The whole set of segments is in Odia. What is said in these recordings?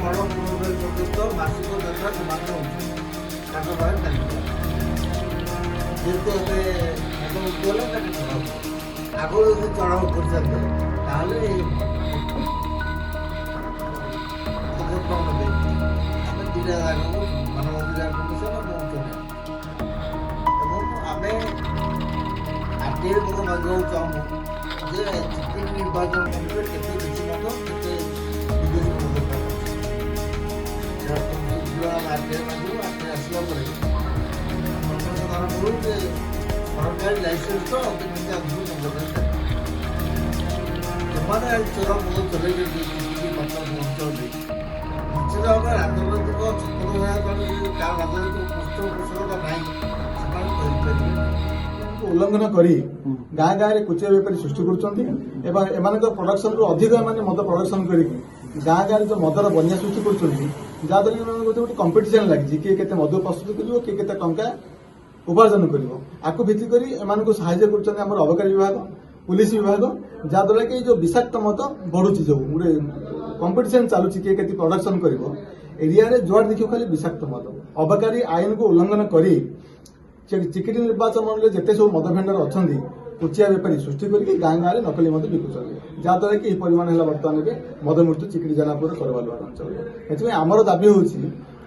ବଡ଼ ପୁରୋହିତ ପର୍ଯ୍ୟନ୍ତ ମାସିକ ଯାତ୍ରା ସମାନ ହେଉଛି ତାଙ୍କ ପାଖରେ ଚାଲିଥିଲା। ଯେହେତୁ ଏବେ ମଦ ମୁକ୍ତି ହେଲେ ତାকে ଚଢ଼ାଉ ଆଗରୁ ଯଦି ଚଢ଼ାଉ କରିଥାନ୍ତେ ତାହେଲେ ଆମେ ଦୁଇଟା ଜାଗାକୁ ମାନବ ଅଧିକାର କମିଶନ ଏବଂ ଆମେ ଆର୍ଟିଆଇ ମଧ୍ୟ ମାଗିବାକୁ ଚାହୁଁଛୁ ଯେ ଚିକିଟ ନିର୍ବାଚନ ମଣ୍ଡଳୀରେ କେତେ କିଛି ମତ କେତେ ବିଦେଶୀ ମତ ଆର୍ଟିଆଇ ମାଗିବୁ। ଆର୍ଟିଆଇ ଆସିଲା ପରେ ଜଣାପଡ଼ୁ ଯେ ସରକାରୀ ଲାଇସେନ୍ସ ତ କେମିତି ଆଗକୁ ସେମାନେ ଚୋର ମଦ ଚଲେଇଛନ୍ତି ଚିକିଟ ମତ ପହଞ୍ଚନ୍ତି ନିଶ୍ଚିତ ଭାବରେ ରାଜନୈତିକ ଚକ୍ର ରାଜନୈତିକ ପୃଷ୍ଠପୋଷକତା ନାହିଁ ସେମାନେ କହିପାରିବେ ଉଲ୍ଲଂଘନ କରି ଗାଁ ଗାଁରେ କୁଚିଆ ବେପାରୀ ସୃଷ୍ଟି କରୁଛନ୍ତି ଏବଂ ଏମାନଙ୍କ ପ୍ରଡକ୍ସନରୁ ଅଧିକ ଏମାନେ ମଦ ପ୍ରଡକ୍ସନ କରିକି ଗାଁ ଗାଁରେ ଯେଉଁ ମଦର ବନ୍ୟା ସୃଷ୍ଟି କରୁଛନ୍ତି ଯାହାଦ୍ୱାରା ଏମାନଙ୍କୁ ଗୋଟେ କମ୍ପିଟିସନ୍ ଲାଗିଛି କିଏ କେତେ ମଦ ପ୍ରସ୍ତୁତ କରିବ କିଏ କେତେ ଟଙ୍କା ଉପାର୍ଜନ କରିବ। ଆକୁ ଭିତ୍ତି କରି ଏମାନଙ୍କୁ ସାହାଯ୍ୟ କରୁଛନ୍ତି ଆମର ଅବକାରୀ ବିଭାଗ ପୁଲିସ ବିଭାଗ ଯାହାଦ୍ୱାରା କି ଯେଉଁ ବିଷାକ୍ତ ମଦ ବଢୁଛି ଯେଉଁ ଗୋଟେ କମ୍ପିଟିସନ୍ ଚାଲୁଛି କିଏ କେତେ ପ୍ରଡକ୍ସନ କରିବ ଏରିଆରେ ଯୁଆଡ଼େ ଦେଖିବ ଖାଲି ବିଷାକ୍ତ ମଦ ଅବକାରୀ ଆଇନକୁ ଉଲ୍ଲଂଘନ କରି ଚିକିଟ ନିର୍ବାଚନ ମଣ୍ଡଳୀରେ ଯେତେ ସବୁ ମଦ ଭେଣ୍ଡର ଅଛନ୍ତି କୁଚିଆ ବେପାରୀ ସୃଷ୍ଟି କରିକି ଗାଁ ଗାଁରେ ନକଲି ମଦ ବିକୁଛନ୍ତି ଯାହାଦ୍ୱାରା କି ଏହି ପରିମାଣ ହେଲା ବର୍ତ୍ତମାନ ଏବେ ମଦ ମୃତ୍ୟୁ ଚିକିଟ ଜେନାପୁର କରବାଲୁଆର ଅଞ୍ଚଳରେ। ଏଥିପାଇଁ ଆମର ଦାବି ହେଉଛି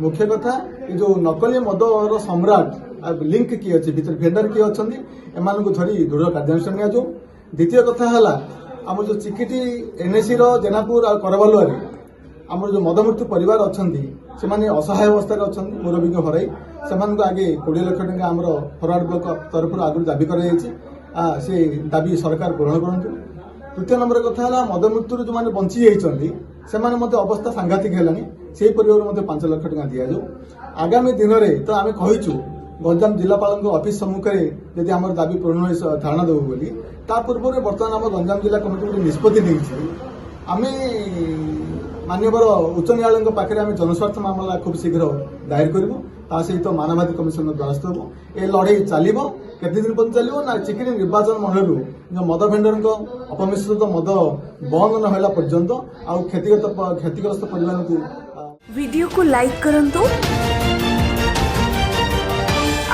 ମୁଖ୍ୟ କଥା ଏ ଯେଉଁ ନକଲି ମଦର ସମ୍ରାଟ ଲିଙ୍କ କିଏ ଅଛି ଭିତରେ ଭେଣ୍ଡର କିଏ ଅଛନ୍ତି ଏମାନଙ୍କୁ ଧରି ଦୃଢ଼ କାର୍ଯ୍ୟାନୁଷ୍ଠାନ ନିଆଯାଉ। ଦ୍ୱିତୀୟ କଥା ହେଲା ଆମର ଯେଉଁ ଚିକିଟି ଏନ୍ଏସିର ଜେନାପୁର ଆଉ କରବାଲୁଆରେ ଆମର ଯେଉଁ ମଦ ମୃତ୍ୟୁ ପରିବାର ଅଛନ୍ତି ସେମାନେ ଅସହାୟ ଅବସ୍ଥାରେ ଅଛନ୍ତି ମୁରବୀଙ୍କୁ ହରାଇ ସେମାନଙ୍କୁ ଆଗେ 20 ଲକ୍ଷ ଟଙ୍କା ଆମର ଫରୱାର୍ଡ ବ୍ଲକ ତରଫରୁ ଆଗରୁ ଦାବି କରାଯାଇଛି ସେ ଦାବି ସରକାର ପୂରଣ କରନ୍ତୁ। ତୃତୀୟ ନମ୍ବର କଥା ହେଲା ମଦ ମୃତ୍ୟୁରୁ ଯେଉଁମାନେ ବଞ୍ଚି ଯାଇଛନ୍ତି ସେମାନେ ମଧ୍ୟ ଅବସ୍ଥା ସାଂଘାତିକ ହେଲାଣି ସେହି ପରିବାରରୁ ମଧ୍ୟ 5 ଲକ୍ଷ ଟଙ୍କା ଦିଆଯାଉ। ଆଗାମୀ ଦିନରେ ତ ଆମେ କହିଛୁ ଗଞ୍ଜାମ ଜିଲ୍ଲାପାଳଙ୍କ ଅଫିସ ସମ୍ମୁଖରେ ଯଦି ଆମର ଦାବି ପୂରଣ ହୋଇ ଧାରଣା ଦେବୁ ବୋଲି ତା ପୂର୍ବରୁ ବର୍ତ୍ତମାନ ଆମ ଗଞ୍ଜାମ ଜିଲ୍ଲା କମିଟି ଗୋଟେ ନିଷ୍ପତ୍ତି ନେଇଛି ଆମେ ମାନ୍ୟବର ଉଚ୍ଚ ନ୍ୟାୟାଳୟଙ୍କ ପାଖରେ ଆମେ ଜନସ୍ୱାର୍ଥ ମାମଲା ଖୁବ୍ ଶୀଘ୍ର ଦାୟର କରିବୁ ତା ସହିତ ମାନବାଧିକାର କମିଶନର ଦ୍ୱାରସ୍ଥ ହେବ। ଏ ଲଢ଼େଇ ଚାଲିବ କେତେ ଦିନ ପର୍ଯ୍ୟନ୍ତ ଚାଲିବ ନା ଚିକିଟ ନିର୍ବାଚନ ମଣ୍ଡଳୀରୁ ଯେଉଁ ମଦ ଭେଣ୍ଡରଙ୍କ ଅପମିଶ୍ରିତ ମଦ ବନ୍ଦ ନ ହେଲା ପର୍ଯ୍ୟନ୍ତ ଆଉ କ୍ଷତିଗ୍ରସ୍ତ ପରିବାରଙ୍କୁ वीडियो को लाइक करंतु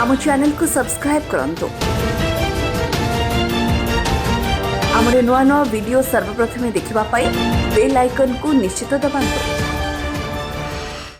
आम चैनल को सब्सक्राइब करंतु आमरे नुआ नुआ वीडियो सर्वप्रथमे देखिबा पाई बेल आइकन को निश्चित दबाନ୍ତୁ।